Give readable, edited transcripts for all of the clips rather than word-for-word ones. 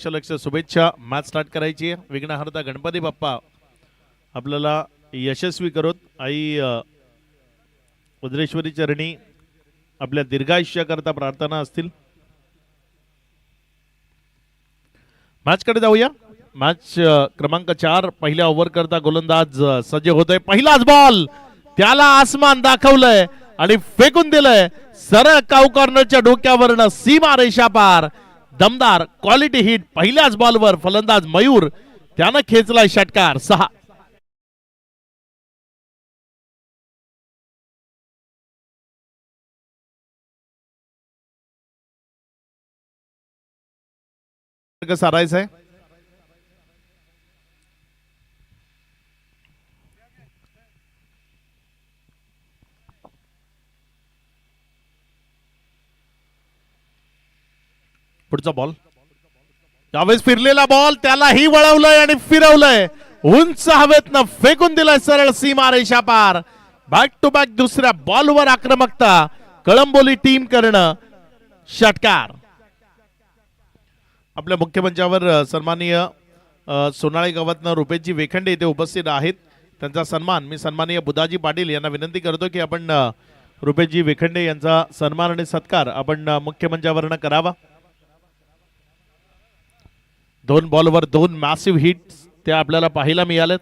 लक्ष शुभेच्छा. Match start करायची आहे. विघ्नहर्ता गणपती बाप्पा आपल्याला यशस्वी करोत. आई वज्रेश्वरी चरणी आपल्या दीर्घायुष्याकरता प्रार्थना असतील. मॅच कडे जाऊया. मॅच क्रमांक 4 पहिल्या ओव्हर करता गोलंदाज सज्ज होतोय. पहिलाच बॉल त्याला आसमान दाखवलंय आणि फेकून दिलंय सरळ काऊ कॉर्नरच्या डोक्यावरनं सीमा रेषा पार. दमदार क्वालिटी हिट पहिल्याच बॉलवर फलंदाज मयूर त्यानं खेचलाय षटकार. 6 सारायचं आहे. पुढचा बॉल यावेळेस फिरलेला बॉल त्यालाही वळवलंय आणि फिरवलंय. उंच हवेतनं फेकून दिलाय सरळ सीमा रेषा पार. बॅक टू बॅक दुसऱ्या बॉलवर आक्रमकता कळंबोली टीम करणं षटकार. आपल्या मुख्य मंचावर सन्माननीय सोनाळे गावातनं रुपेशजी वेखंडे इथे उपस्थित आहेत. त्यांचा सन्मान मी सन्माननीय बुधाजी पाटील यांना विनंती करतो की आपण रुपेशजी वेखंडे यांचा सन्मान आणि सत्कार आपण मुख्य मंचावरनं करावा. 2 बॉलवर 2 मॅसिव्ह हिट्स त्या आपल्याला पाहायला मिळालेत.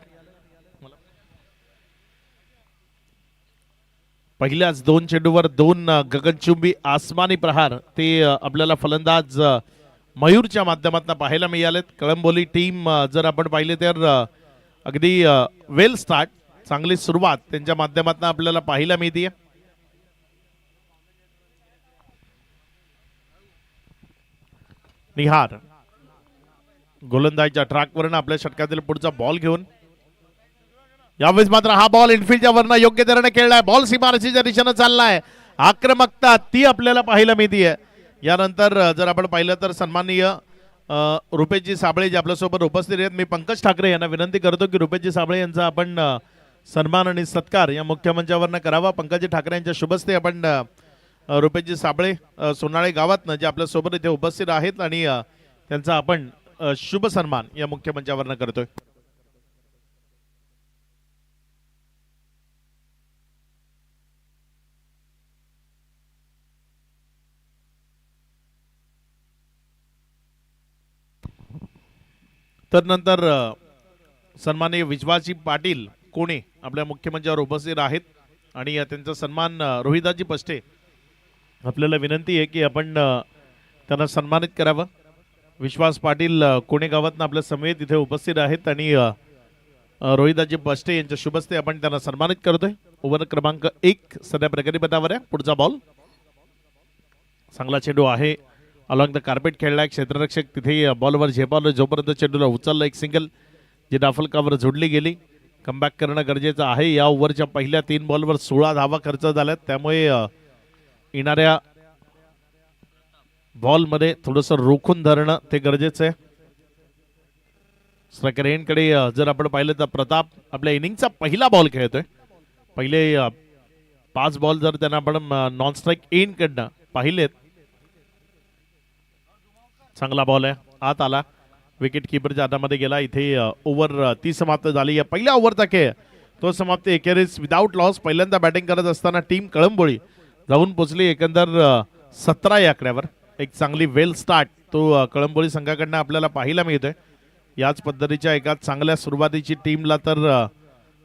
पहिल्याच 2 चेंडूवर 2 गगनचुंबी आसमानी प्रहार ते आपल्याला फलंदाज मयूरच्या माध्यमातून पाहायला मिळालेत. कळंबोली टीम जर आपण पाहिले तर अगदी वेल स्टार्ट चांगली सुरुवात त्यांच्या माध्यमातून आपल्याला पाहायला मिळते. निहार गोलंदाजीच्या ट्रॅकवरनं आपल्या षटकातील पुढचा बॉल घेऊन यावेळेस मात्र हा बॉल इनफिल्डच्या वरनं योग्य तऱ्हेने खेळलाय. बॉल सीमारेषेच्या दिशेनं चाललाय. आक्रमकता ती आपल्याला पाहायला मिळतीये. यानंतर जर आपण पाहिलं तर सन्माननीय रुपेशजी साबळे जे आपल्यासोबत उपस्थित आहेत. मी पंकज ठाकरे यांना विनंती करतो की रुपेशजी साबळे यांचा आपण सन्मान आणि सत्कार या मुख्य मंचावरनं करावा. पंकजी ठाकरे यांच्या शुभस्ते आपण रुपेशजी साबळे सोनाळे गावातनं जे आपल्यासोबत इथे उपस्थित आहेत आणि त्यांचा आपण शुभ सन्मान या मुख्य मंचावरनं करतोय. तर नंतर सन्माननीय विश्वासजी पाटील कोणे आपल्या मुख्य मंचावर उपस्थित आहेत आणि त्यांचा सन्मान रोहिदाजी पष्टे आपल्याला विनंती आहे की आपण त्यांना सन्मानित करावं. विश्वास पाटील कोणे गावातनं आपल्या समेत इथे उपस्थित आहेत आणि रोहिदाजी पष्टे यांच्या शुभस्ते आपण त्यांना सन्मानित करतोय. ओव्हर क्रमांक 1 सध्या प्रगतीपथावर आहे. पुढचा बॉल चांगला चेंडू आहे. अलॉंग द कार्पेट खेळलाय. क्षेत्ररक्षक तिथे बॉलवर झेपावलं. जोपर्यंत चेंडूला उचललं एक सिंगल जी डाफलकावर जोडली गेली. कमबॅक करणं गरजेचं आहे. या ओव्हरच्या पहिल्या 3 बॉलवर 16 धावा खर्च झाल्यात. त्यामुळे येणाऱ्या बॉलमध्ये थोडंसं रोखून धरणं ते गरजेचं आहे. स्ट्रायकर एंडकडे जर आपण पाहिलं तर प्रताप आपल्या इनिंगचा पहिला बॉल खेळतोय. पहिले 5 बॉल जर त्यांना आपण नॉन स्ट्राईक एंडकडनं पाहिलेत. चांगला बॉल आहे. आत आला. विकेट किपरच्या हातामध्ये गेला. इथे ओव्हर ती समाप्त झाली. या पहिल्या ओव्हरचा खेळ तो समाप्त एकेरीस विदाऊट लॉस. पहिल्यांदा बॅटिंग करत असताना टीम कळंबोळी जाऊन पोचली एकंदर 17 या आकड्यावर. एक चांगली वेल स्टार्ट तो कळंबोळी संघाकडनं आपल्याला पाहायला मिळतोय. याच पद्धतीच्या एका चांगल्या सुरुवातीची टीमला तर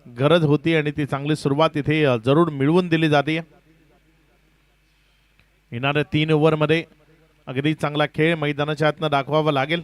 गरज होती आणि ती चांगली सुरुवात इथे जरूर मिळवून दिली जाते. येणाऱ्या 3 ओव्हरमध्ये अगदी चांगला खेळ मैदानाच्या आतनं दाखवावा लागेल.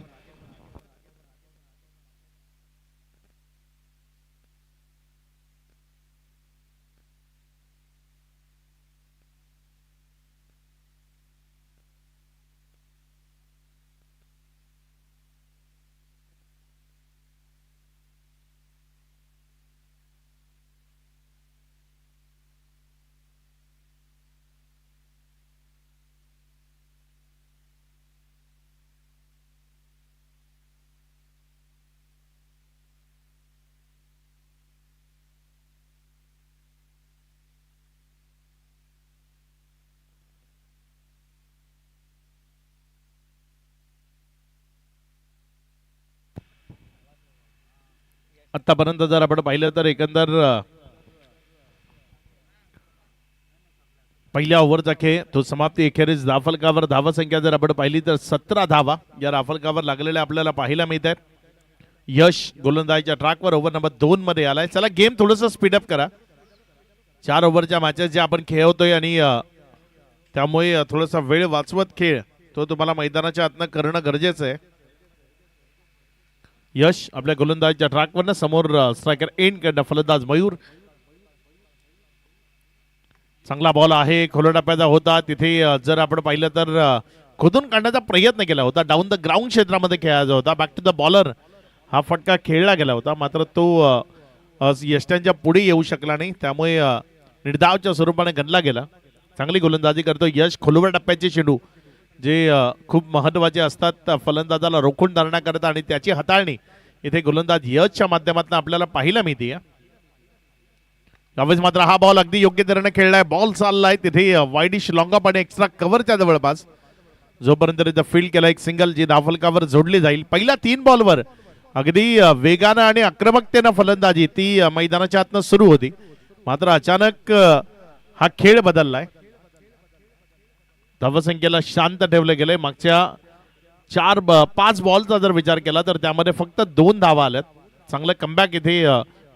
आतापर्यंत जर आपण पाहिलं तर एकंदर पहिल्या ओव्हरचा खेळ तो समाप्ती अखेरीस धावफलकावर धावसंख्या जर आपण पाहिली तर 17 धावा या धावफलकावर लागलेल्या आपल्याला पाहायला मिळत आहेत. यश गोलंदाजीच्या ट्रॅकवर ओव्हर नंबर 2 मध्ये आलाय. चला गेम थोडंसं स्पीडअप करा. 4 ओव्हरच्या मॅचेस जे आपण खेळवतोय आणि त्यामुळे थोडासा वेळ वाचवत खेळ तो तुम्हाला मैदानाच्या आतनं करणं गरजेचं आहे. यश आपल्या गोलंदाजीच्या ट्रॅकवरनं समोर स्ट्रायकर एंड करणं फलंदाज मयूर. चांगला बॉल आहे, खोल टप्प्याचा होता. तिथे जर आपण पाहिलं तर खोदून काढण्याचा प्रयत्न केला होता. डाऊन द ग्राउंड क्षेत्रामध्ये खेळायचा होता. बॅक टू द बॉलर हा फटका खेळला गेला होता, मात्र तो यष्ट्यांच्या पुढे येऊ शकला नाही, त्यामुळे निर्धावच्या स्वरूपाने गणला गेला. चांगली गोलंदाजी करतो यश. खोलवर टप्प्याचे चेंडू जे खूप महत्त्वाचे असतात फलंदाजाला रोखून धरण्याकरता आणि त्याची हाताळणी इथे गोलंदाज यशच्या माध्यमातून आपल्याला पाहायला मिळते. यावेळेस मात्र हा बॉल अगदी योग्य तऱ्हेने खेळलाय. बॉल चाललाय तिथे वाईडिश लॉंगा पण एक्स्ट्रा कव्हरच्या जवळपास. जोपर्यंत तिथं फील्ड केला एक सिंगल जी धावफलकावर जोडली जाईल. पहिल्या 3 बॉलवर अगदी वेगानं आणि आक्रमकतेनं फलंदाजी ती मैदानाच्या आतनं सुरू होती, मात्र अचानक हा खेळ बदललाय. धावसंख्येला शांत ठेवलं गेलंय. मागच्या 5 बॉलचा जर विचार केला तर त्यामध्ये फक्त 2 धावा आल्यात. चांगलं कमबॅक इथे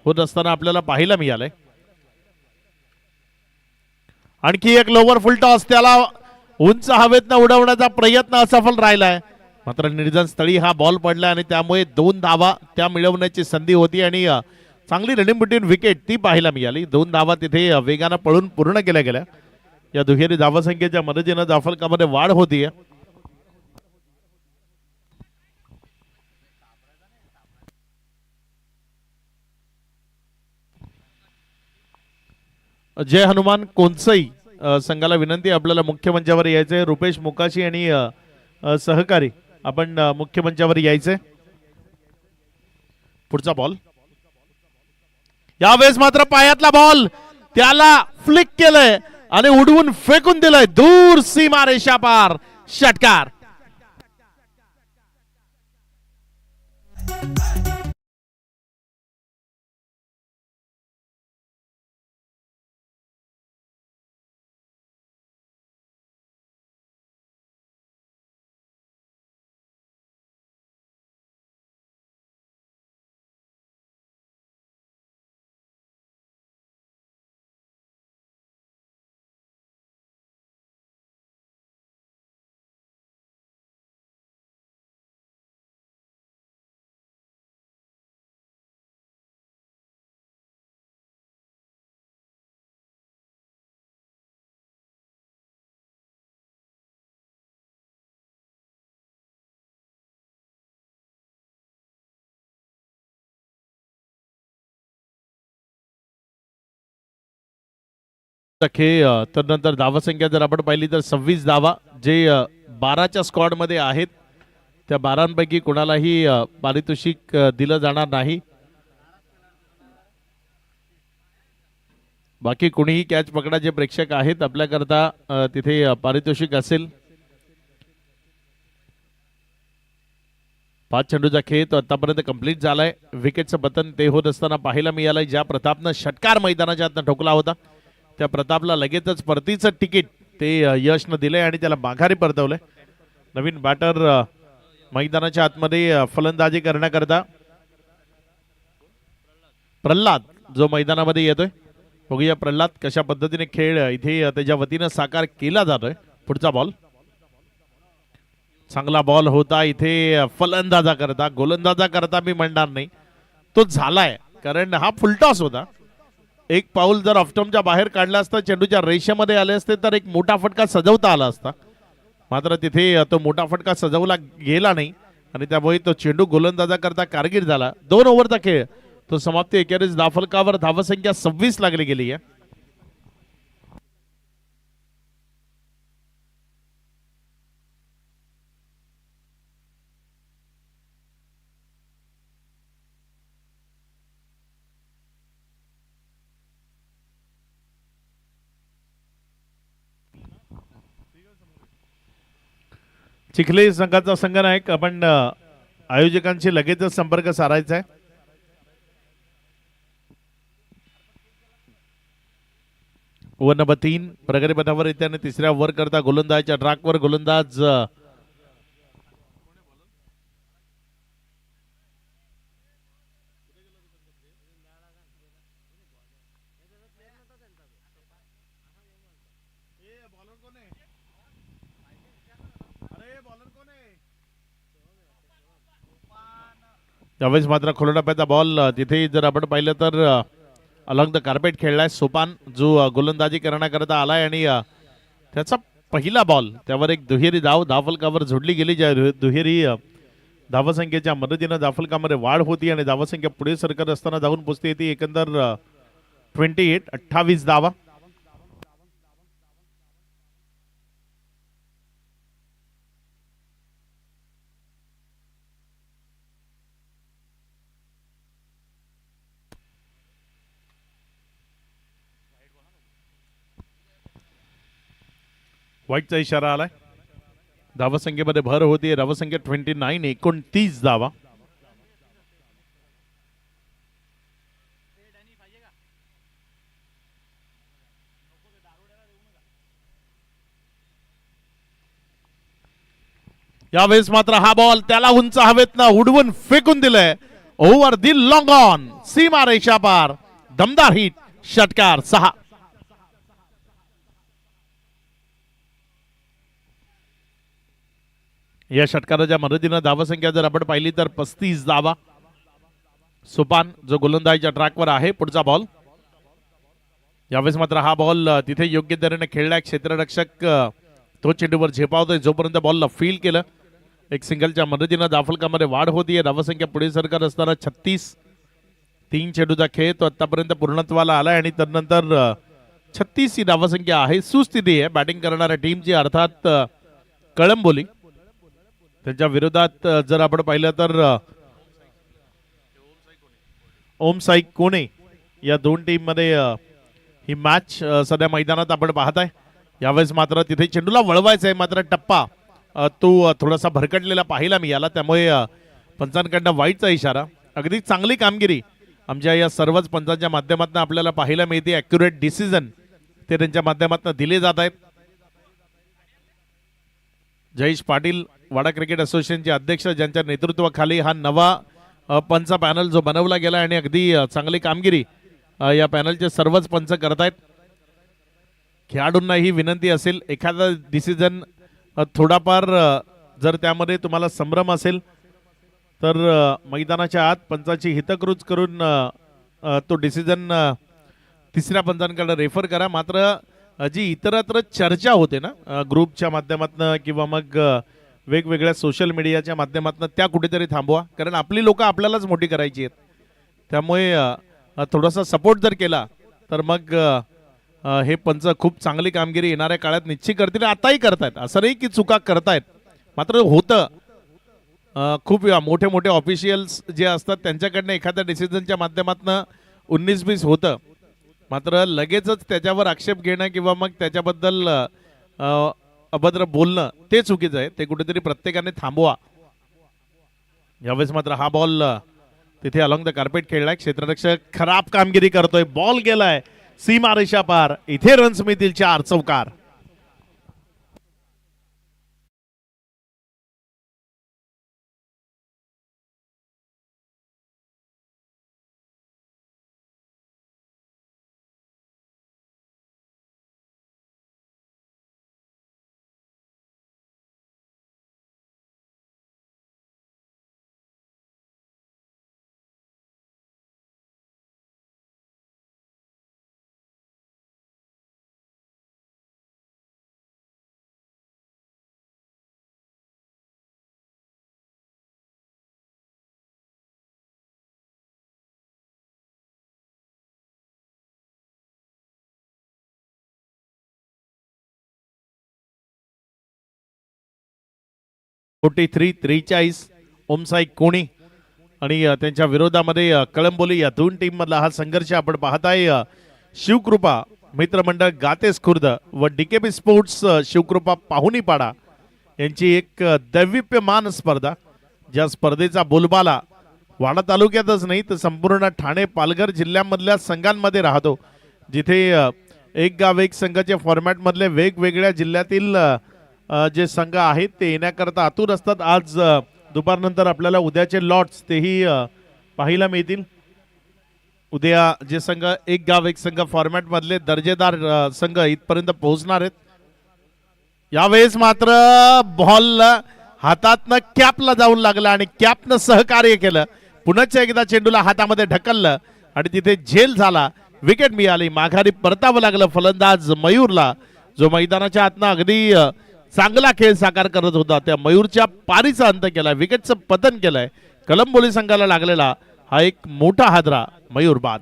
होत असताना आपल्याला पाहायला मिळालंय. आणखी एक लोवर फुल टॉस, त्याला उंच हवेतनं उडवण्याचा प्रयत्न असफल राहिलाय, मात्र निर्जन स्थळी हा बॉल पडला आणि त्यामुळे 2 धावा त्या मिळवण्याची संधी होती आणि चांगली रनिंग बिटवीन विकेट ती पाहायला मिळाली. 2 धावा तिथे वेगानं पळून पूर्ण केल्या गेल्या. या दुहेरी धावसंख्येच्या मदतीनं धावफलकामध्ये वाढ होतीये. जय हनुमान कोणसई संघाला विनंती आपल्याला मुख्य मंचावर यायचंय. रुपेश मुकाशी आणि सहकारी आपण मुख्य मंचावर यायचंय. पुढचा बॉल यावेळेस मात्र पायातला बॉल त्याला फ्लिक केलंय आणि उडवून फेकून दिलंय दूर सीमा रेषा पार. षटकार. तदनंतर धावसंख्या जर आपण पाहिली तर 26 धावा जे 12च्या स्क्वॉड मध्ये आहेत. त्या 12पैकी कोणालाही पारितोषिक दिलं जाणार नाही. बाकी कोणीही कॅच पकडाचे प्रेक्षक आहेत आपल्याकरता तिथे पारितोषिक असेल. 5 चेंडूचा खेळ तो आतापर्यंत कंप्लीट झालाय. विकेटचं बटन ते होत असताना पाहायला मिळालंय. ज्या प्रतापनं षटकार मैदानाच्या आतनं ठोकला होता त्या प्रतापला लगेचच परतीचं तिकीट ते यशनं दिलंय आणि त्याला माघारी परतवलंय. नवीन बॅटर मैदानाच्या आतमध्ये फलंदाजी करण्याकरता प्रल्हाद जो मैदानामध्ये येतोय. बघूया प्रल्हाद कशा पद्धतीने खेळ इथे त्याच्या वतीनं साकार केला जातोय. पुढचा बॉल चांगला बॉल होता इथे फलंदाजा करता. गोलंदाजा करता मी म्हणणार नाही, तो झालाय कारण हा फुलटॉस होता. एक पाऊल जर ऑफस्टंपच्या बाहेर काढला असता चेंडूच्या रेषेमध्ये आले असते तर एक मोठा फटका सजवता आला असता, मात्र तिथे तो मोठा फटका सजवला गेला नाही आणि त्यामुळे तो चेंडू गोलंदाजा करता कारगीर झाला. 2 ओव्हरचा खेळ तो समाप्ती अखेरीस धावफलकावर धावसंख्या 26 लागली गेली आहे. चिखली संघाचा संघनायक आपण आयोजकांशी लगेचच संपर्क साधायचा आहे. ओव्हर नंबर 3 प्रगती पथावर येते आणि तिसऱ्या ओव्हर करता गोलंदाजच्या ट्रॅकवर गोलंदाज त्यावेळेस मात्र खोल टप्प्याचा बॉल तिथे जर आपण पाहिलं तर अलॉंग द कार्पेट खेळलाय सोपान जो गोलंदाजी करण्याकरता आलाय आणि त्याचा पहिला बॉल त्यावर एक दुहेरी धावफलकावर जोडली गेली ज्या दुहेरी धावसंख्येच्या मदतीनं धावफलकामध्ये वाढ होती आणि धावसंख्या पुढे सरकत असताना जाऊन पोचते ती एकंदर 28 धावा. व्हाईटचा इशारा आलाय. धावसंख्येमध्ये भर होती. धावसंख्या 29 धावा. यावेळेस मात्र हा बॉल त्याला उंच हवेतनं उडवून फेकून दिलंय ओव्हर दी लॉंग ऑन सीमा रेषा पार. दमदार हिट. षटकार 6. या षटकाराच्या मदतीनं धावसंख्या जर आपण पाहिली तर 35 धावा. सुपान जो गोलंदाजीच्या ट्रॅकवर आहे. पुढचा बॉल. यावेळेस मात्र हा बॉल तिथे योग्य तऱ्हेने खेळलाय. क्षेत्ररक्षक तो चेंडूवर झेपावतोय जोपर्यंत बॉलला फील केलं. एक सिंगलच्या मदतीनं धावफलकामध्ये वाढ होतीये. धावसंख्या पुढे सरकत असताना 36. 3 चेंडूचा खेळ तो आतापर्यंत पूर्णत्वाला आलाय आणि त्यानंतर 36 ही धावसंख्या आहे. सुस्थिती आहे बॅटिंग करणाऱ्या टीमची अर्थात कळंबोली. त्यांच्या विरोधात जर आपण पाहिलं तर ओम साई कोणे या दोन टीम मध्ये ही मॅच सध्या मैदानात आपण पाहताय. यावेळेस मात्र तिथे चेंडूला वळवायचा आहे मात्र टप्पा तो थोडासा भरकटलेला पाहिला मी याला. त्यामुळे पंचांकडनं वाईटचा इशारा. अगदी चांगली कामगिरी आमच्या या सर्वच पंचांच्या माध्यमातून आपल्याला पाहायला मिळते. ॲक्युरेट डिसिजन ते त्यांच्या माध्यमातून दिले जात आहेत. जयेश पाटील वाडा क्रिकेट असोसिएशनचे अध्यक्ष ज्यांच्या नेतृत्वाखाली हा नवा पंच पॅनल जो बनवला गेला आणि अगदी चांगली कामगिरी या पॅनलचे सर्वच पंच करतायत. खेळाडूंना ही विनंती असेल एखादा डिसिजन थोडाफार जर त्यामध्ये तुम्हाला संभ्रम असेल तर मैदानाच्या आत पंचाची हितकृत करून तो डिसिजन तिसऱ्या पंचांकडे रेफर करा. मात्र जी इतरत्र चर्चा होते ना ग्रुपच्या माध्यमातून किंवा मग वेगवेगळ्या सोशल मीडियाच्या माध्यमातून त्या कुठेतरी थांबवा. कारण आपली लोक आपल्यालाच मोठी करायची आहेत. त्यामुळे थोडासा सपोर्ट जर केला तर मग हे पंच खूप चांगली कामगिरी येणाऱ्या काळात निश्चित करतील. आताही करतायत असं नाही की चुका करतायत. मात्र होतं खूप मोठे मोठे ऑफिशियल्स जे असतात त्यांच्याकडनं एखाद्या डिसिजनच्या माध्यमातून 19-20 होतं. मात्र लगेचच त्याच्यावर आक्षेप घेणं किंवा मग त्याच्याबद्दल अभद्र बोलणं ते चुकीचं आहे. ते कुठेतरी प्रत्येकाने थांबवा. यावेळेस मात्र हा बॉल तिथे अलॉंग द कार्पेट खेळलाय. क्षेत्ररक्षक खराब कामगिरी करतोय. बॉल गेलाय सीमा रेषा पार. इथे रन्स मिळतील 4 चौकार. फोर्टी 43 ओमसाई कोणी आणि त्यांच्या विरोधामध्ये कळंबोली या दोन टीम मधला हा संघर्ष आपण पाहताय. शिवकृपा मित्रमंडळ गातेस खुर्द व डीकेबी स्पोर्ट्स शिवकृपा पाहुणीपाडा यांची एक दैविप्यमान स्पर्धा. ज्या स्पर्धेचा बोलबाला वाडा तालुक्यातच नाही तर संपूर्ण ठाणे पालघर जिल्ह्यामधल्या संघांमध्ये राहतो. जिथे एक गाव एक संघाच्या फॉर्मॅट मधले वेगवेगळ्या जिल्ह्यातील जे संघ आहेत ते येण्याकरता आतुर असतात. आज दुपारनंतर आपल्याला उद्याचे लॉट्स तेही पाहायला मिळतील. उद्या जे संघ एक गाव एक संघ फॉर्मॅट मधले दर्जेदार संघ इथपर्यंत पोहोचणार आहेत. यावेळेस मात्र बॉल हातातनं कॅपला जाऊन लागला आणि कॅपनं सहकार्य केलं. पुन्हा एकदा चेंडूला हातामध्ये ढकललं आणि तिथे झेल झाला. विकेट मिळाली. माघारी परतावं लागलं फलंदाज मयूरला, जो मैदानाच्या आतनं अगदी चांगला खेळ साकार करत होता. त्या मयूरच्या पारीचा अंत केलाय, विकेटचं पतन केलंय. कलंबोली संघाला लागलेला हा एक मोठा हादरा मयूर बाद.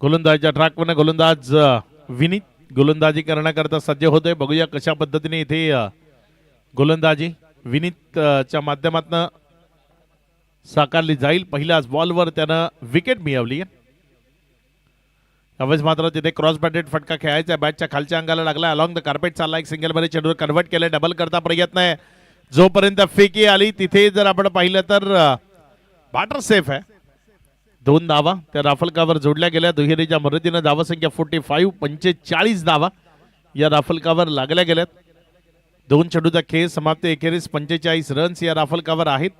गोलंदाजीच्या ट्रॅकवर गोलंदाज विनीत गोलंदाजी करण्याकरता सज्ज होतोय. बघूया कशा पद्धतीने इथे गोलंदाजी विनीत च्या माध्यमातून साकारली जाईल. पहिल्याच बॉलवर त्यानं विकेट मिळवली. यावेळेस मात्र तिथे क्रॉस बॅटेड फटका खेळायचा, बॅटच्या खालच्या अंगाला लागला. अलॉंग द कार्पेट चालला, एक सिंगल मध्ये चेंडूवर कन्वर्ट केलं. डबल करता प्रयत्न आहे, जोपर्यंत फेकी आली तिथे जर आपण पाहिलं तर बॅटर सेफ आहे. 2 धावा त्या राफल कावर जोडल्या गेल्या. दुहेरीच्या मदतीनं धावा संख्या 45 45 धावा या राफल कावर लागल्या गेल्यात. 2 चेंडूचा खेळ समाप्त. एखेरीस 45 रन्स या राफल कावर आहेत.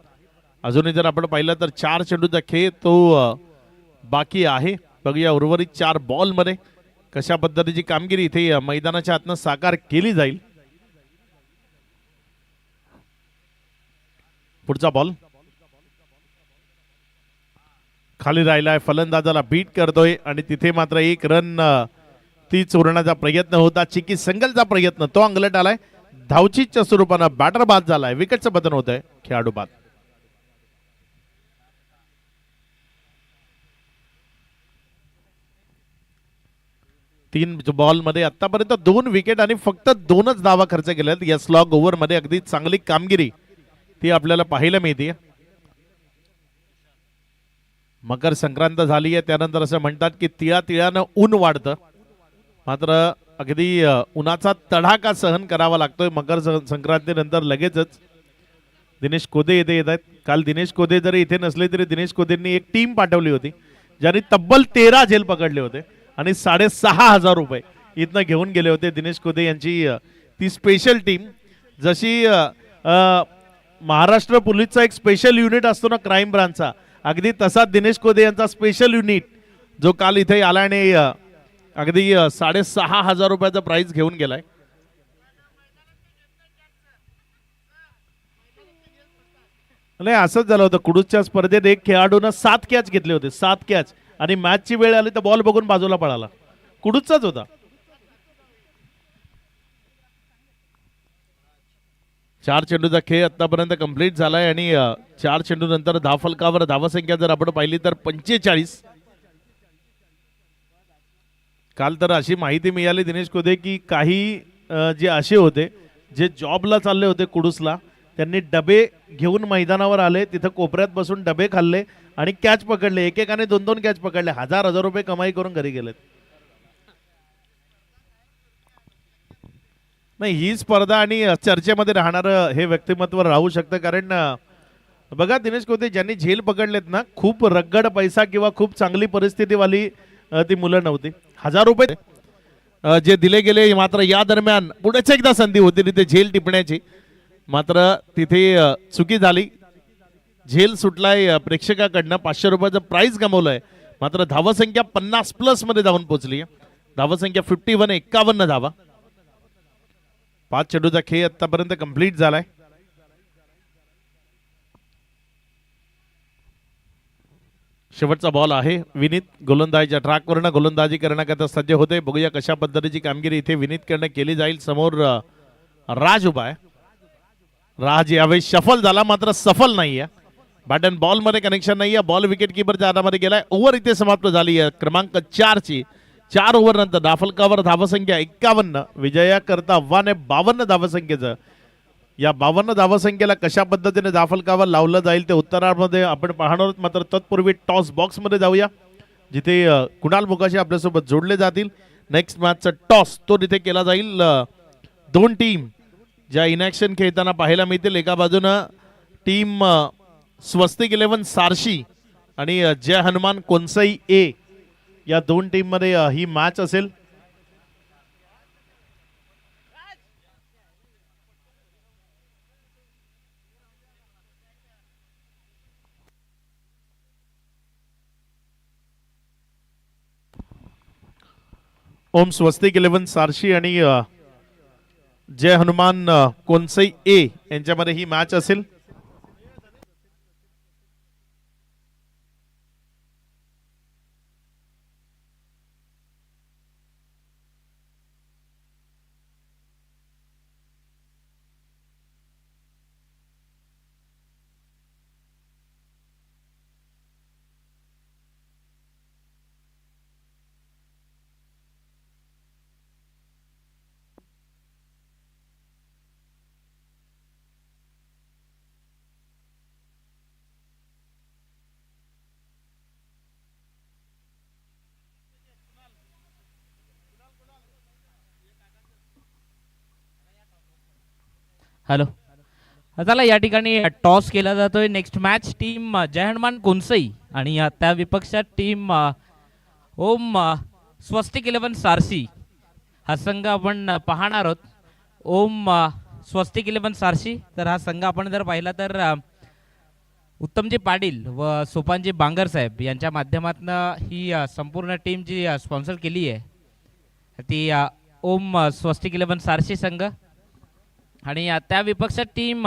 अजूनही जर आपण पाहिलं तर 4 चेंडूचा खेळ तो बाकी आहे. बघूया उर्वरित 4 बॉल मध्ये कशा पद्धतीची कामगिरी इथे मैदानाच्या आतनं साकार केली जाईल. पुढचा बॉल खाली राहिलाय, फलंदाजाला बीट करतोय आणि तिथे मात्र 1 रन ती चोरण्याचा प्रयत्न होता. चिकी संगलचा प्रयत्न तो अंगलट आलाय. धावचीच्या स्वरूपानं बॅटर बाद झालाय. विकेटचं पतन होत आहे. खेळाडू बाद. तीन बॉल मध्ये आतापर्यंत 2 विकेट आणि फक्त 2च धावा खर्च केल्यात. या स्लॉग ओव्हर मध्ये अगदी चांगली कामगिरी ती आपल्याला पाहायला मिळते. मकर संक्रांत झाली आहे, त्यानंतर असं म्हणतात की तिळानं ऊन वाढतं. मात्र अगदी उन्हाचा तडाखा सहन करावा लागतोय मकर संक्रांतीनंतर. लगेचच दिनेश कोदे येत आहेत. काल दिनेश कोदे जरी इथे नसले तरी दिनेश कोदेंनी एक टीम पाठवली होती ज्यांनी तब्बल 13 झेल पकडले होते आणि 6,500 रुपये इथनं घेऊन गेले होते. दिनेश कोदे यांची ती स्पेशल टीम, जशी महाराष्ट्र पोलीसचा एक स्पेशल युनिट असतो ना क्राईम ब्रांचचा, अगदी तसा दिनेश कोदे यांचा स्पेशल युनिट जो काल इथे आला आणि अगदी 6,500 रुपयाचा प्राइस घेऊन गेलाय. नाही असंच झालं होतं कुडूसच्या स्पर्धेत. एक खेळाडूनं 7 कॅच घेतले होते, 7 कॅच, आणि मॅचची वेळ आली तर बॉल बघून बाजूला पळाला. कुडूसचाच होता. चार चेंडूचा खेळ आतापर्यंत कंप्लीट झालाय आणि 4 चेंडू नंतर धावफलकावर धावसंख्या जर आपण पाहिली तर 45. काल तर अशी माहिती मिळाली दिनेश कोदे की काही जे असे होते जे जॉबला चालले होते कुडूसला, त्यांनी डबे घेऊन मैदानावर आले, तिथं कोपऱ्यात बसून डबे खाल्ले आणि कॅच पकडले. एकेकाने 2-2 कॅच पकडले. हजार रुपये कमाई करून घरी गेलेत. नाही, ही स्पर्धा आणि चर्चेमध्ये राहणारं हे व्यक्तिमत्व राहू शकतं. कारण बघा दिनेश कोदे ज्यांनी झेल पकडलेत ना, खूप रगड पैसा किंवा खूप चांगली परिस्थितीवाली ती मुलं नव्हती. 1000 रुपये जे दिले गेले. मात्र या दरम्यान पुढेच एकदा संधी होती तिथे झेल टिपण्याची, मात्र तिथे चुकी झाली. झेल सुटलाय प्रेक्षकाकडनं. 500 रुपयाचं प्राइस गमावलंय. मात्र धावसंख्या 50+ मध्ये जाऊन पोहोचली. धावसंख्या 51, 51 धावा. 5 चेंडूचा खेळ आतापर्यंत कंप्लीट झालाय. शेवटचा बॉल आहे. विनीत गोलंदाजीच्या ट्रॅकवरनं गोलंदाजी करण्याकरता सज्ज होते. बघूया कशा पद्धतीची कामगिरी इथे विनीतकडनं केली जाईल. समोर राज उभा आहे. राज यावेळी शफल झाला मात्र सफल नाहीये. बॅट अँड बॉल मध्ये कनेक्शन नाहीये. बॉल विकेट किपरच्या हातामध्ये गेलाय. ओव्हर इथे समाप्त झाली आहे क्रमांक 4 ची. 4 ओव्हर नंतर धाफलकावर धावसंख्या 51. विजया करता आव्हान आहे 52 धावसंख्येचं. या 52 धावसंख्येला कशा पद्धतीने धावफलकावर लावलं जाईल ते उत्तरामध्ये आपण पाहणार आहोत. मात्र तत्पूर्वी टॉस बॉक्समध्ये जाऊया, जिथे कुणाल मुकाशी आपल्यासोबत जोडले जातील. नेक्स्ट मॅचचा टॉस तो तिथे केला जाईल. दोन टीम ज्या इनॅक्शन खेळताना पाहायला मिळतील. एका बाजूनं टीम स्वस्तिक 11 सारशी आणि जय हनुमान कोनसई ए, या दोन टीम मध्ये ही मॅच असेल. ओम स्वस्तिक 11 सारशी आणि जय हनुमान कोनसई ए यांच्यामध्ये ही मॅच असेल. हॅलो, चला या ठिकाणी टॉस केला जातोय. नेक्स्ट मॅच टीम जय हनुमान कोनसई आणि त्या विपक्षात टीम ओम स्वस्तिक 11 सारसी हा संघ आपण पाहणार आहोत. ओम स्वस्तिक 11 सारसी, तर हा संघ आपण जर पाहिला तर उत्तमजी पाटील व सोपानजी बांगर साहेब यांच्या माध्यमातून ही संपूर्ण टीम जी स्पॉन्सर केली आहे ती ओम स्वस्तिक 11 सारसी संघ आणि त्या विपक्षात टीम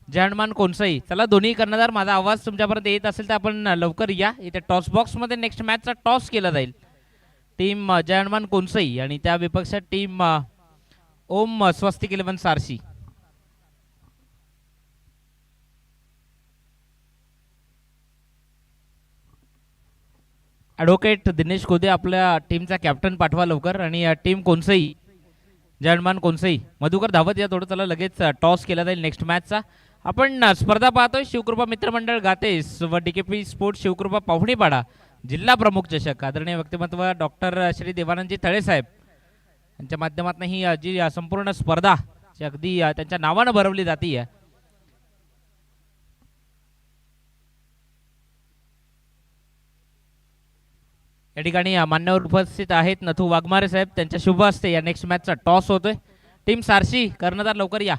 जय हनुमान कोनसई. चला दोन्ही कर्णधार, माझा आवाज तुमच्यापर्यंत येत असेल तर आपण लवकर या. इथे टॉस बॉक्समध्ये नेक्स्ट मॅचचा टॉस केला जाईल. टीम जय हनुमान कोनसई आणि त्या विपक्षात टीम ओम स्वस्तिक 11 सारसी. ॲडव्होकेट दिनेश कोदे आपल्या टीमचा कॅप्टन पाठवा लवकर. आणि टीम कोनसई जय हनुमान कोनसई मधुकर धावत या थोडं. चला लगेच टॉस केला जाईल नेक्स्ट मॅचचा. आपण स्पर्धा पाहतोय शिवकृपा मित्रमंडळ गातेस व डीकेपी स्पोर्ट्स शिवकृपा पाहुणेपाडा जिल्हा प्रमुख चषक. आदरणीय व्यक्तिमत्व डॉक्टर श्री देवानंदजी तळे साहेब यांच्या माध्यमातून ही जी संपूर्ण स्पर्धा जी अगदी त्यांच्या नावानं भरवली जाते. या ठिकाणी मान्यवर उपस्थित आहेत नथू वाघमारे साहेब, त्यांच्या शुभ हस्ते या नेक्स्ट मॅचचा टॉस होतोय. टीम सारशी कर्णधार लवकर या.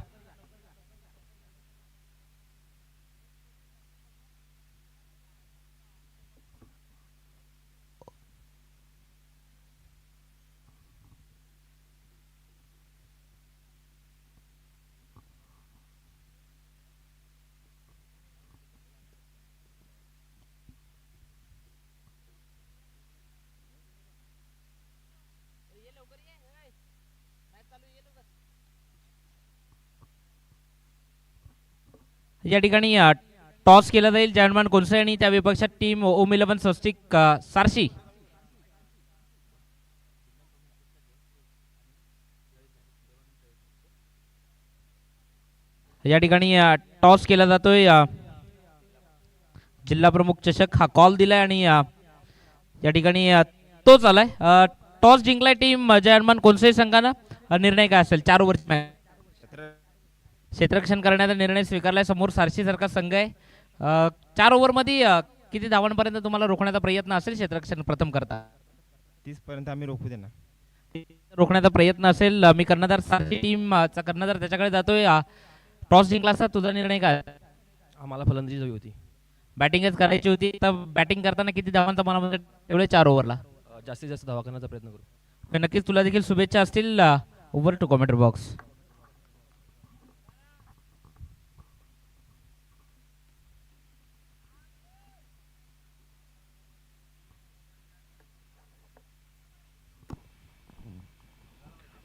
या ठिकाणी टॉस केला जाईल जय हनुमान कोनसई आणि त्या विपक्षात टीम ओम 11 स्वस्तिक सारसी. या ठिकाणी टॉस केला जातोय. जिल्हा प्रमुख चषक हा कॉल दिलाय आणि या ठिकाणी तो चालाय. टॉस जिंकलाय टीम जय हनुमान कोनसई संघानं. निर्णय काय असेल? 4 ओव्हरची मॅच. क्षेत्ररक्षण करण्याचा निर्णय स्वीकारलाय. समोर सारशी सारखा संघ आहे. 4 ओव्हरमध्ये किती धावांपर्यंत तुम्हाला रोखण्याचा प्रयत्न असेल क्षेत्ररक्षण प्रथम करता? 30 पर्यंत आम्ही रोखू देणार. रोखण्याचा प्रयत्न असेल. मी कर्णधार सारशी टीमचा कर्णधार त्याच्याकडे जातोय. टॉस जिंकला असता तुझा निर्णय काय? आम्हाला फलंदाजी हवी होती, बॅटिंगच करायची होती. तर बॅटिंग करताना किती धावांचा मनामध्ये तेवढे 4 ओव्हरला जास्तीत जास्त धावा करण्याचा प्रयत्न करू. नक्कीच तुला देखील शुभेच्छा असतील. Over to commentary box.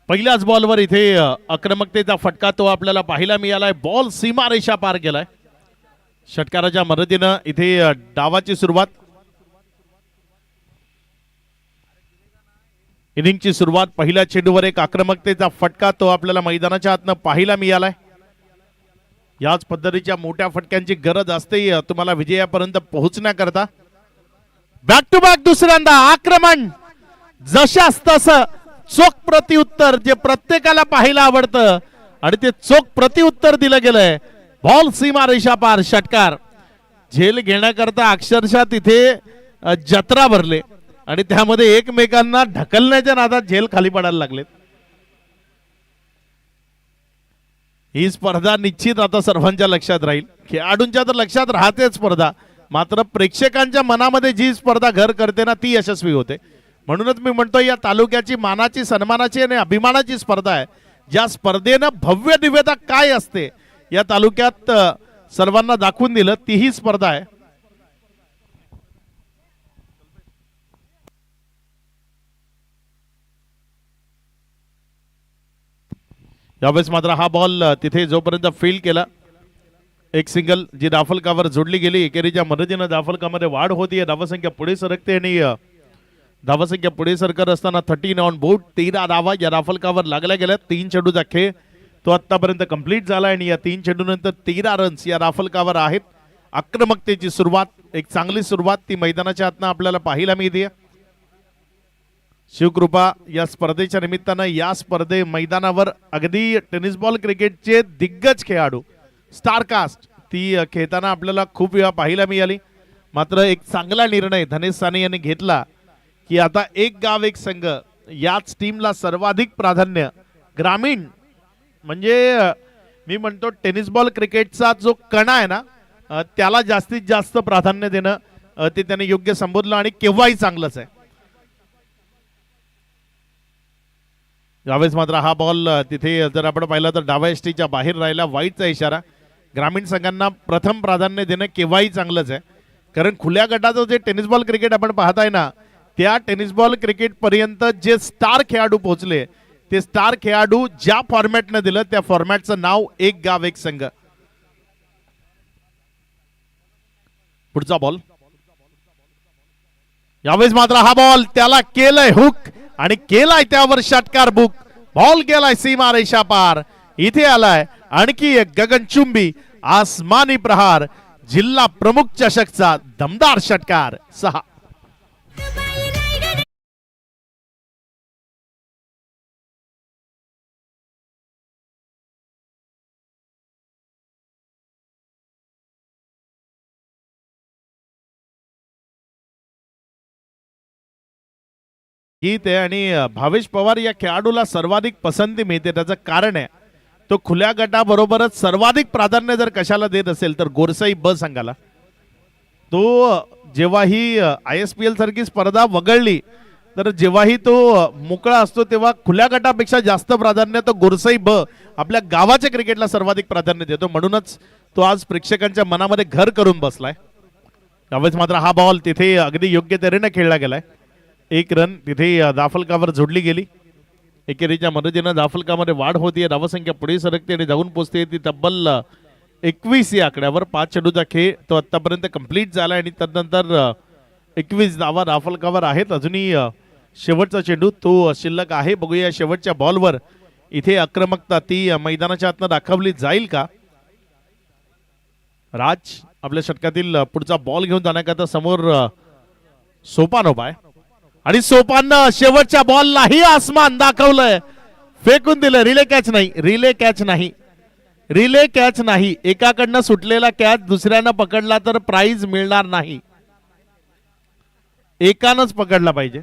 पहिल्याच बॉलवर इथे आक्रमकतेचा फटका तो आपल्याला पाहायला मिळालाय. बॉल सीमारेषा पार केलाय. षटकाराच्या मदतीनं इथे डावाची सुरुवात, इनिंगची सुरुवात. पहिल्या चेंडूवर एक आक्रमकतेचा फटका तो आपल्याला मैदानाच्या आतनं पाहायला मिळालाय. याच पद्धतीच्या मोठ्या फटक्यांची गरज असते तुम्हाला विजयापर्यंत पोहोचण्याकरता. बॅक टू बॅक दुसऱ्यांदा आक्रमण, जशास तसं चोख प्रत्युत्तर जे प्रत्येकाला पाहायला आवडतं आणि ते चोख प्रत्युत्तर दिलं गेलंय. बॉल सीमा रेषा पार, षटकार. झेल घेण्याकरता अक्षरशः तिथे जत्रा भरले आणि त्यामध्ये एकमेकांना ढकलण्याच्या नादात झेल खाली पडायला लागलेत. ही स्पर्धा निश्चित आता सर्वांच्या लक्षात राहील. खेळाडूंच्या तर लक्षात राहते स्पर्धा, मात्र प्रेक्षकांच्या मनामध्ये जी स्पर्धा घर करते ना ती यशस्वी होते. म्हणूनच मी म्हणतो या तालुक्याची मानाची, सन्मानाची आणि अभिमानाची स्पर्धा आहे. ज्या स्पर्धेनं भव्य दिव्यता काय असते या तालुक्यात सर्वांना दाखवून दिलं, ती ही स्पर्धा आहे. यावेळेस मात्र हा बॉल तिथे जोपर्यंत फील्ड केला, एक सिंगल जी धाफलकावर जोडली गेली. एकेरीच्या मदतीनं धाफलकामध्ये वाढ होतीये, धावसंख्या पुढे सरकते आणि धावसंख्या पुढे सरकत असताना 13 ऑन बोर्ड, 13 धावा या धाफलकावर लागल्या गेल्या. 3 चेंडूचा खेळ तो आतापर्यंत कंप्लीट झाला आणि या 3 चेंडूनंतर 13 रन्स या धाफलकावर आहेत. आक्रमकतेची सुरुवात, एक चांगली सुरुवात ती मैदानाच्या आतनं आपल्याला पाहायला मिळते. शिवकृपा या स्पर्धेच्या निमित्तानं या स्पर्धे मैदानावर अगदी टेनिस बॉल क्रिकेटचे दिग्गज खेळाडू, स्टारकास्ट ती खेळताना आपल्याला खूप वेळा पाहायला मिळाली. मात्र एक चांगला निर्णय धनेश साने यांनी घेतला की आता एक गाव एक संघ याच टीमला सर्वाधिक प्राधान्य. ग्रामीण म्हणजे मी म्हणतो टेनिस बॉल क्रिकेटचा जो कणा आहे ना त्याला जास्तीत जास्त प्राधान्य देणं ते त्याने योग्य संबोधलं आणि केव्हाही चांगलंच आहे. यावेळेस मात्र हा बॉल तिथे जर आपण पाहिलं तर डाव्या एसटीच्या बाहेर राहिला, वाईटचा इशारा. ग्रामीण संघांना प्रथम प्राधान्य देणं केव्हाही चांगलंच आहे, कारण खुल्या गटाचं जे टेनिस बॉल क्रिकेट आपण पाहताय ना त्या टेनिस बॉल क्रिकेट पर्यंत जे स्टार खेळाडू पोहोचले, ते स्टार खेळाडू ज्या फॉर्मॅटनं दिलं त्या फॉर्मॅटचं नाव एक गाव एक संघ. पुढचा बॉल, यावेळेस मात्र हा बॉल त्याला केलंय हुक आणि केलाय त्यावर षटकार बुक. बॉल गेलाय सीमा रेषा पार. इथे आलाय आणखी एक गगनचुंबी आसमानी प्रहार. जिल्हा प्रमुख चषकचा दमदार षटकार. 6. गीत आहे आणि भावेश पवार या खेळाडूला सर्वाधिक पसंती मिळते. त्याचं कारण आहे तो खुल्या गटाबरोबरच सर्वाधिक प्राधान्य जर कशाला देत असेल तर गोरसाई ब संघाला. तो जेव्हाही ISPL सारखी स्पर्धा वगळली तर जेव्हाही तो मोकळा असतो तेव्हा खुल्या गटापेक्षा जास्त प्राधान्य तो गोरसाई ब आपल्या गावाच्या क्रिकेटला सर्वाधिक प्राधान्य देतो. म्हणूनच तो आज प्रेक्षकांच्या मनामध्ये घर करून बसलाय. त्यावेळेस मात्र हा बॉल तिथे अगदी योग्य तऱ्हेने खेळला गेलाय. एक रन तिथे दाफलकावर जोडली गेली. एकेरीच्या मदतीनं दाफलकामध्ये वाढ होतीये, धावसंख्या पुढे सरकते आणि जाऊन पोहोचते ती तब्बल 21 या आकड्यावर. 5 चेंडूचा खेळ तो आतापर्यंत कंप्लीट झाला आणि त्यानंतर 21 धावा दाफलकावर आहेत. अजूनही शेवटचा चेंडू तो शिल्लक आहे. बघूया शेवटच्या बॉलवर इथे आक्रमकता ती मैदानाच्या आतनं दाखवली जाईल का. राज आपल्या षटकातील पुढचा बॉल घेऊन जाण्याकरता समोर सोपान उभा आहे आणि सोपाननं शेवटच्या बॉललाही आसमान दाखवलंय, फेकून दिलं. रिले कॅच नाही, रिले कॅच नाही, रिले कॅच नाही. एकाकडनं सुटलेला कॅच दुसऱ्यानं पकडला तर प्राइज मिळणार नाही, एकानंच पकडला पाहिजे.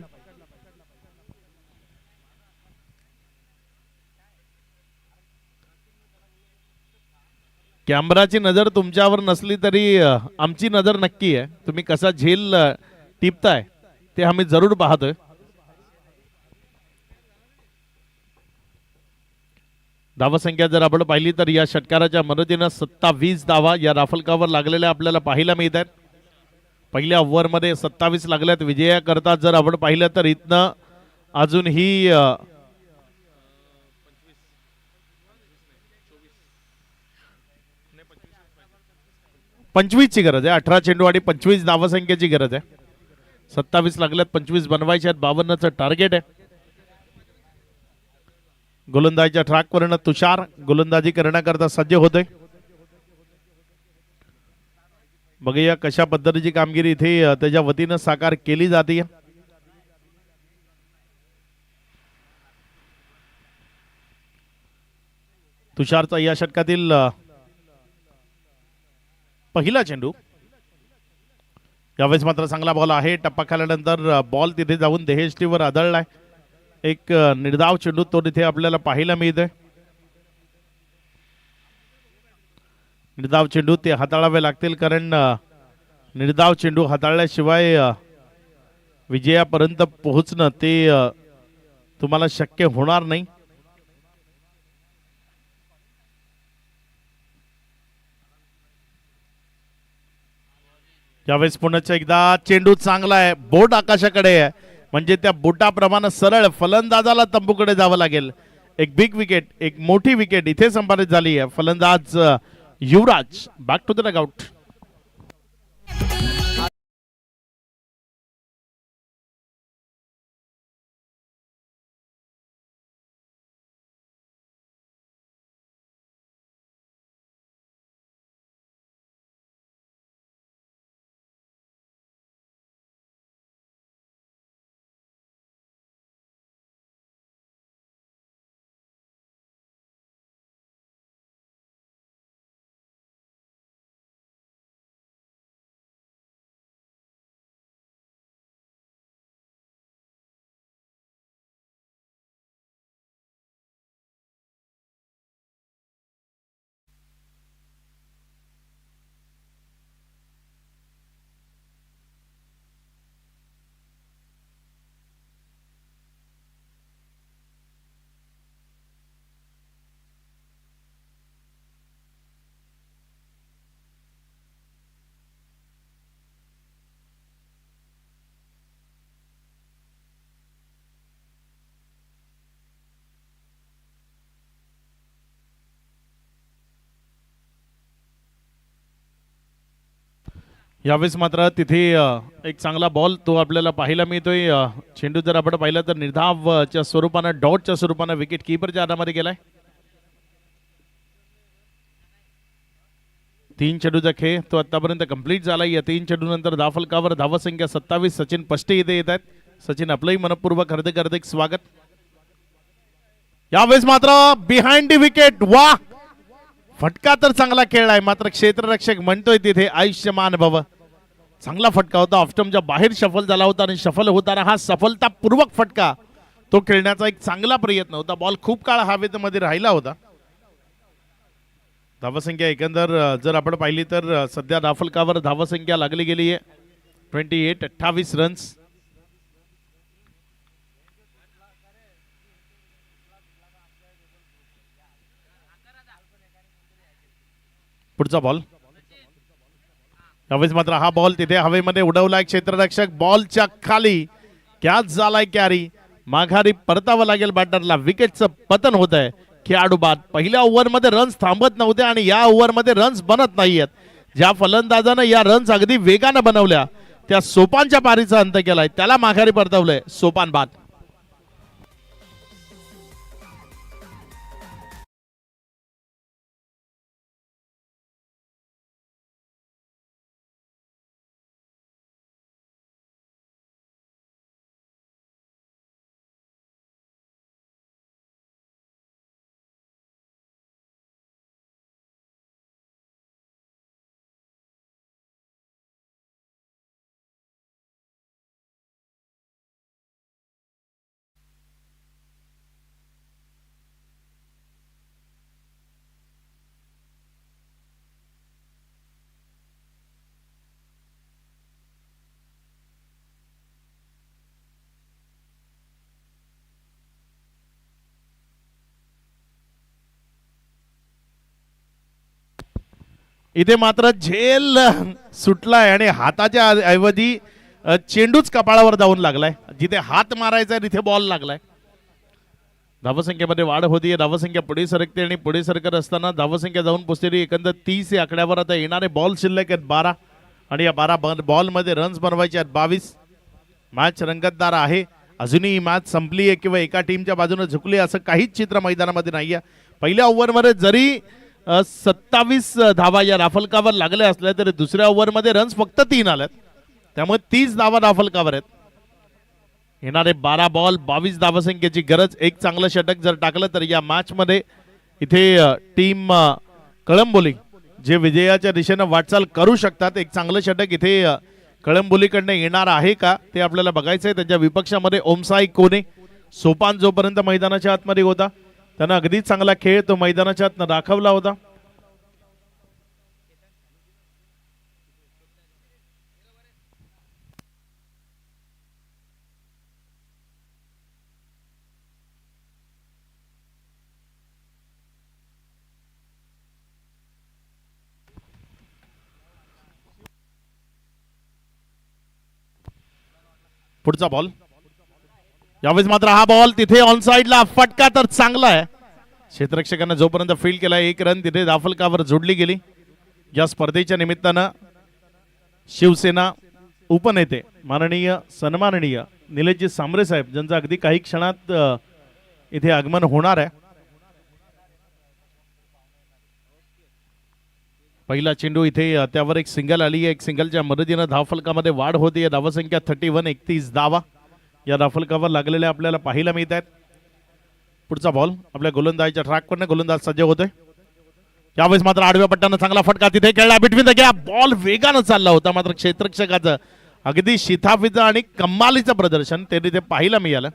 कॅमेराची नजर तुमच्यावर नसली तरी आमची नजर नक्की आहे. तुम्ही कसा झेल टिपताय ते आम्ही जरूर पाहतोय. धावसंख्या जर आपण पाहिली तर या षटकाराच्या मदतीनं 27 धावा या राफलकावर लागलेल्या आपल्याला पाहायला मिळत आहेत. पहिल्या ओव्हरमध्ये 27 लागल्यात विजयाकरता. जर आपण पाहिलं तर इथनं अजूनही 25 ची गरज आहे. 18 चेंडू आणि 25 धावसंख्येची गरज आहे. 27 लागल्यात, 25 बनवायचे आहेत. 52चं टार्गेट आहे. गोलंदाजीच्या ट्रॅकवरनं तुषार गोलंदाजी करण्याकरता सज्ज होतोय. बघूया कशा पद्धतीची कामगिरी इथे त्याच्या वतीनं साकार केली जाते. तुषारचा या षटकातील पहिला चेंडू. यावेळेस मात्र चांगला बॉल आहे. टप्पा खाल्यानंतर बॉल तिथे जाऊन देहेष्टीवर आदळलाय. एक निर्धाव चेंडू तो तिथे आपल्याला पाहायला मिळतोय. निर्धाव चेंडू ते हाताळावे लागतील, कारण निर्धाव चेंडू हाताळल्याशिवाय विजयापर्यंत पोहोचणं ते तुम्हाला शक्य होणार नाही. यावेळेस पुन्हा एकदा चेंडू चांगला आहे. बोट आकाशाकडे आहे, म्हणजे त्या बोटाप्रमाणे सरळ फलंदाजाला तंबूकडे जावं लागेल. एक बिग विकेट, एक मोठी विकेट इथे संपादित झाली आहे. फलंदाज युवराज बॅक टू द डगआउट. यावेळेस मात्र तिथे एक चांगला बॉल तो आपल्याला पाहायला मिळतोय. चेंडू जर आपण पाहिला तर निर्धावच्या स्वरूपानं, डॉटच्या स्वरूपानं विकेट कीपरच्या हातामध्ये गेलाय. 3 चेंडूचा खेळ तो आतापर्यंत कंप्लीट झाला. या 3 चेंडू नंतर धावफलकावर धावसंख्या 27. सचिन पष्टे इथे येत आहेत. सचिन आपलंही मनपूर्वक हार्दिक स्वागत. यावेळेस मात्र बिहाइंड द विकेट. वा, फटका तर चांगला खेळलाय, मात्र क्षेत्ररक्षक म्हणतोय तिथे आयुष्यमान भव. चांगला फटका होता. ऑफस्टमच्या बाहेर शफल झाला होता आणि शफल होताना हा सफलतापूर्वक फटका तो खेळण्याचा एक चांगला प्रयत्न होता. बॉल खूप काळ हवेमध्ये राहिला होता. धावसंख्या एकंदर जर आपण पाहिली तर सध्या धावफलकावर धावसंख्या लागली गेली आहे 28 रन्स. पुढचा बॉल. यावेळेस मात्र हा बॉल तिथे हवेमध्ये उडवलाय क्षेत्ररक्षक. बॉलच्या खाली कॅच झालाय कॅरी. माघारी परतावं लागेल बॅटरला. विकेटचं पतन होत आहे. खेळाडू बाद. पहिल्या ओव्हरमध्ये रन्स थांबत नव्हते आणि या ओव्हरमध्ये रन्स बनत नाहीयेत. ज्या फलंदाजानं या रन्स अगदी वेगानं बनवल्या त्या सोपानच्या पारीचा अंत केलाय, त्याला माघारी परतवलंय. सोपान बाद. इथे मात्र झेल सुटलाय आणि हाताच्या ऐवजी चेंडूच कपाळावर जाऊन लागलाय. जिथे हात मारायचा तिथे बॉल लागलाय. धावसंख्येमध्ये वाढ होतीये. धावसंख्या पुढे सरकते आणि पुढे सरकत असताना धावसंख्या जाऊन पोहोचलेली एकंदर 30 या आकड्यावर. आता येणारे बॉल शिल्लक आहेत 12 आणि या 12 बॉल मध्ये रन्स बनवायचे आहेत 22. मॅच रंगतदार आहे. अजूनही मॅच संपली आहे किंवा एका टीमच्या बाजूने झुकली असं काहीच चित्र मैदानामध्ये नाहीये. पहिल्या ओव्हरमध्ये जरी 27 धावा या राफलकावर लागल्या असल्या तरी दुसऱ्या ओव्हरमध्ये रन्स फक्त 3 आल्यात, त्यामुळे 30 धावा राफलकावर आहेत. येणारे 12 बॉल 22 धावसंख्येची गरज. एक चांगलं षटक जर टाकलं तर या मॅच मध्ये इथे टीम कळंबोली जे विजयाच्या दिशेनं वाटचाल करू शकतात. एक चांगलं षटक इथे कळंबोलीकडनं येणार आहे का ते आपल्याला बघायचं आहे. त्यांच्या विपक्षामध्ये ओमसाई कोने, सोपान जोपर्यंत मैदानाच्या आतमध्ये होता त्यानं अगदी चांगला खेळ तो मैदानाच्या आतनं दाखवला होता. पुढचा बॉल, यावेळेस मात्र हा बॉल तिथे ऑन साइडला फटका तर चांगला आहे. क्षेत्ररक्षकांना जोपर्यंत फील्ड केला 1 रन तिथे दाफलकावर जोडली गेली. या स्पर्धेच्या निमित्तानं शिवसेना उपनेते माननीय सन्माननीय निलेशजी सांबरे साहेब ज्यांचं अगदी काही क्षणात इथे आगमन होणार आहे. पहिला चेंडू इथे त्यावर एक सिंगल आली आहे. एक सिंगलच्या मदतीनं धावफलकामध्ये वाढ होती. धावसंख्या 31, 31 धावा या धावफलकावर लागलेल्या आपल्याला पाहायला मिळत आहेत. पुढचा बॉल आपल्या गोलंदाजीच्या ट्रॅकवरनं गोलंदाज सज्ज होतोय. यावेळेस मात्र आडव्या पट्ट्यानं चांगला फटका तिथे खेळला बिटवीन द गॅप. बॉल वेगानं चालला होता मात्र क्षेत्ररक्षकाचं अगदी शिथाफीचं आणि कमालीचं प्रदर्शन ते तिथे पाहायला मिळालं.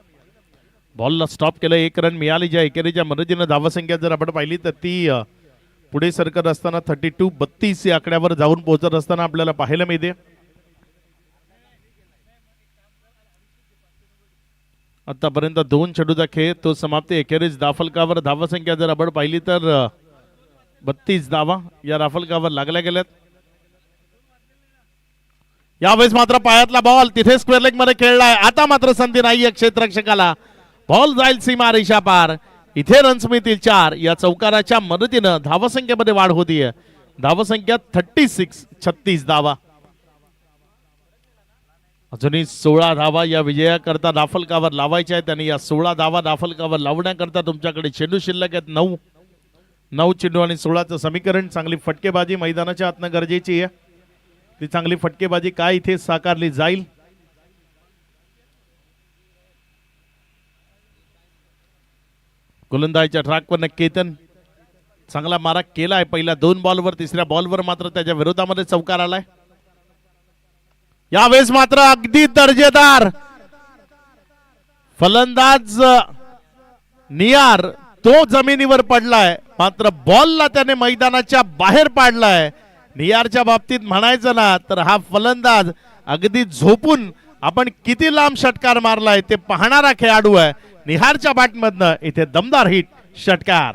बॉलला स्टॉप केलं. 1 रन मिळाली. ज्या एकेरीच्या मदतीनं धावसंख्या जर आपण पाहिली तर ती पुढे सरकत असताना 32-32 या आकड्यावर जाऊन पोहोचत असताना आपल्याला पाहायला मिळते. आतापर्यंत 2 चेंडूचा खेळ तो समाप्ती. एकेरीच दाफलकावर धावसंख्या जर आपण पाहिली तर 32 धावा या राफलकावर लागल्या गेल्यात. यावेळेस मात्र पायातला बॉल तिथे स्क्वेअर लेग मध्ये खेळलाय. आता मात्र संधी नाहीये क्षेत्ररक्षकाला. बॉल जाईल सीमा रेषा पार. इथे रन्स मिळतील 4. या चौकाराच्या मदतीनं धावसंख्येमध्ये वाढ होतीये. धावसंख्या 36, 36 धावा. अजूनही 16 धावा या विजयाकरता दाफलकावर लावायच्या आहेत. आणि या 16 धावा दाफलकावर लावण्याकरता तुमच्याकडे चेंडू शिल्लक आहेत 9 चेंडू आणि 16चं समीकरण. चांगली फटकेबाजी मैदानाच्या आतनं गरजेची आहे. ती चांगली फटकेबाजी काय इथे साकारली जाईल. गोलंदाजीच्या ट्रॅकवर केतन चांगला मारा केलाय पहिल्या 2 बॉलवर. तिसऱ्या बॉलवर मात्र त्याच्या विरोधामध्ये चौकार आलाय. यावेळेस मात्र अगदी दर्जेदार फलंदाज नियार तो जमिनीवर पडलाय मात्र बॉलला त्याने मैदानाच्या बाहेर पाडलाय. नियारच्या बाबतीत म्हणायचं ना तर हा फलंदाज अगदी झोपून आपण किती लांब षटकार मारलाय ते पाहणारा खेळाडू आहे. निहारच्या बॅटमधनं इथे दमदार हिट षटकार.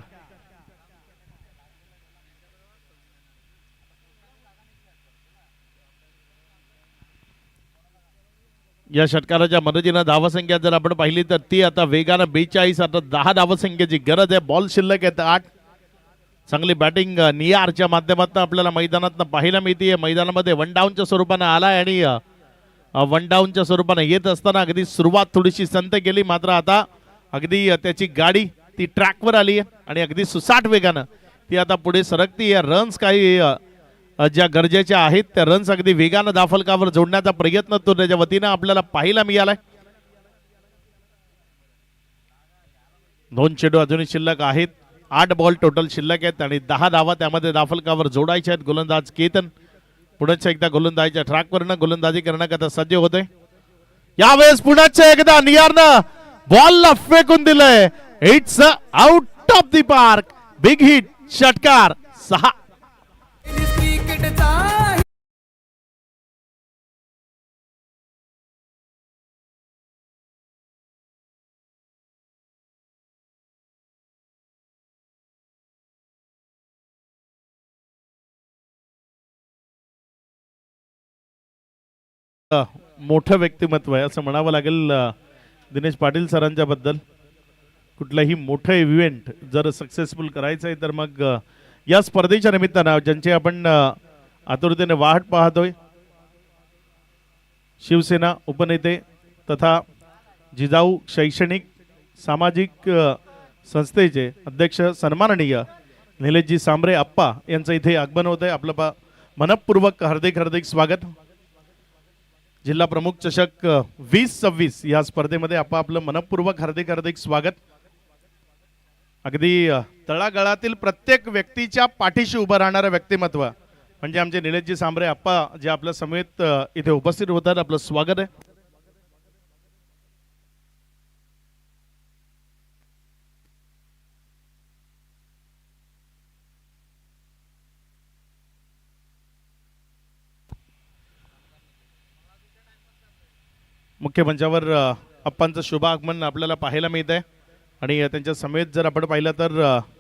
या षटकाराच्या मदतीनं धावसंख्या जर आपण पाहिली तर ती आता वेगानं 42. आता 10 धावसंख्येची गरज आहे. बॉल शिल्लक आहेत 8. चांगली बॅटिंग नियारच्या माध्यमातून आपल्याला मैदानातनं पाहायला मिळते. मैदानामध्ये 1 डाऊनच्या स्वरूपानं आलाय आणि 1 डाऊनच्या स्वरूपानं येत असताना अगदी सुरुवात थोडीशी संत केली मात्र आता अगदी त्याची गाडी ती ट्रॅकवर आली आहे आणि अगदी सुसाट वेगानं ती आता पुढे सरकती आहे. रन्स काही ज्या गरजेच्या आहेत त्या रन्स अगदी वेगानं दाफलकावर जोडण्याचा प्रयत्न तो त्याच्या वतीनं आपल्याला पाहायला मिळालाय. 2 चेंडू अजूनही शिल्लक आहेत. 8 बॉल टोटल शिल्लक आहेत आणि 10 धावा त्यामध्ये दाफलकावर जोडायच्या आहेत. गोलंदाज केतन पुण्याच्या एकदा गोलंदाजीच्या ट्रॅकवरनं गोलंदाजी करण्याकरता सज्ज होतोय. यावेळेस पुण्याच्या एकदा नियारनं बॉलला फेकून दिलंय. It's out of the park. Big hit षटकार 6. मोठं व्यक्तिमत्व आहे असं म्हणावं लागेल दिनेश पाटील सरांच्या बद्दल. कुठलाही मोठं इव्हेंट जर सक्सेसफुल करायचं आहे तर मग या स्पर्धेच्या निमित्तानं ज्यांची आपण आतुरतेने वाट पाहतोय शिवसेना उपनेते तथा जिजाऊ शैक्षणिक सामाजिक संस्थेचे अध्यक्ष सन्माननीय निलेशजी सांबरे आप्पा यांचं इथे आगमन होत आहे. आपलं मनपूर्वक हार्दिक हार्दिक स्वागत. जिल्हा प्रमुख चषक 2026 या स्पर्धेमध्ये आप्पा आपलं मनपूर्वक हार्दिक हार्दिक स्वागत. अगदी तळागाळातील प्रत्येक व्यक्तीच्या पाठीशी उभं राहणारं व्यक्तिमत्व म्हणजे आमचे निलेशजी सांबरे आप्पा जे आपल्या समेत इथे उपस्थित होतात. आपलं स्वागत आहे. मुख्य मंचावर अप्पांचं शुभ आगमन आपल्याला पाहायला मिळत आहे. आणि त्यांच्या समेत जर आपण पाहिलं तर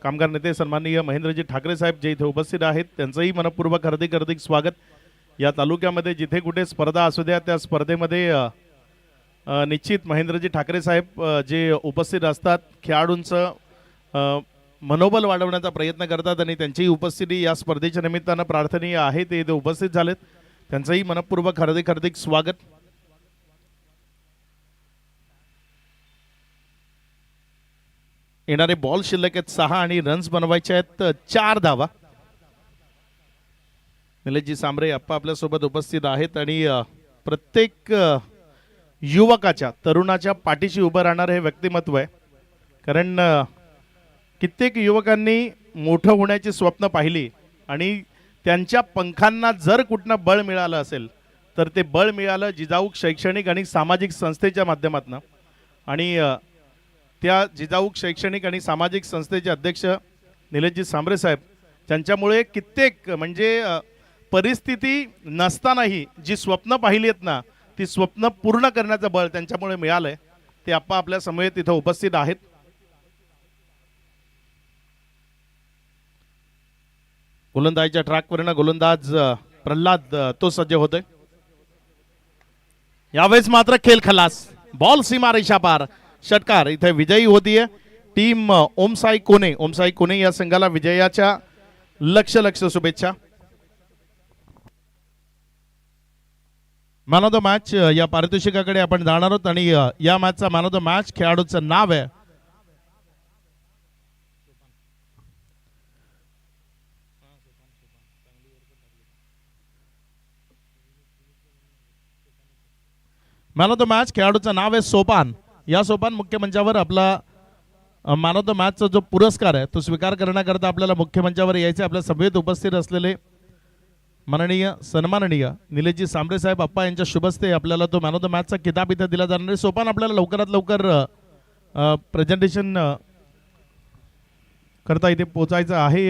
कामगार नेते सन्माननीय महेंद्रजी ठाकरे साहेब जे इथे उपस्थित आहेत त्यांचंही मनपूर्वक हार्दिक हार्दिक स्वागत. या तालुक्यामध्ये जिथे कुठे स्पर्धा असू द्या त्या स्पर्धेमध्ये निश्चित महेंद्रजी ठाकरे साहेब जे उपस्थित असतात खेळाडूंचं मनोबल वाढवण्याचा प्रयत्न करतात आणि त्यांचीही उपस्थिती या स्पर्धेच्या निमित्तानं प्रार्थनीय आहे. ते इथे उपस्थित झालेत. त्यांचंही मनपूर्वक हार्दिक हार्दिक स्वागत. येणारे बॉल शिल्लक आहेत 6 आणि रन्स बनवायचे आहेत 4 धावा. निलेशजी सांबरे आप्पा आपल्यासोबत उपस्थित आहेत आणि प्रत्येक युवकाच्या तरुणाच्या पाठीशी उभं राहणारं हे व्यक्तिमत्व आहे. कारण कित्येक युवकांनी मोठं होण्याची स्वप्न पाहिली आणि त्यांच्या पंखांना जर कुठनं बळ मिळालं असेल तर ते बळ मिळालं जिजाऊ शैक्षणिक आणि सामाजिक संस्थेच्या माध्यमातून. आणि त्या जिजाऊ शैक्षणिक आणि सामाजिक संस्थेचे अध्यक्ष निलेशजी सांबरे साहेब त्यांच्यामुळे कित्येक म्हणजे परिस्थिती नसतानाही जी स्वप्न पाहिली आहेत ना ती स्वप्न पूर्ण करण्याचं बळ त्यांच्यामुळे मिळालंय. ते आप्पा आपल्या समवेत इथं उपस्थित आहेत. गोलंदाजीच्या ट्रॅकवरनं गोलंदाज प्रल्हाद तो सज्ज होतोय. यावेळेस मात्र खेळ खलास. बॉल सीमा रेषा पार. षटकार इथे विजयी होतीये टीम ओमसाई कोणे. ओमसाई कोणे या संघाला विजयाच्या लक्ष शुभेच्छा. मॅन ऑफ द मॅच या पारितोषिकाकडे आपण जाणार आहोत आणि या मॅचचा मॅन ऑफ द मॅच खेळाडूचं नाव आहे मॅन ऑफ द मॅच खेळाडूचं नाव आहे सोपान. या सोपान मुख्य मंचावर आपला मॅन ऑफ द मॅचचा जो पुरस्कार आहे तो स्वीकार करण्याकरता आपल्याला मुख्य मंचावर यायचे. आपल्या सभेत उपस्थित असलेले माननीय सन्माननीय निलेशजी सांबरे साहेब आप्पा यांच्या शुभस्ते आपल्याला तो मॅन ऑफ द मॅचचा किताब इथे दिला जाणार आहे. सोपान आपल्याला लवकरात लवकर प्रेझेंटेशन करता इथे पोहोचायचं आहे.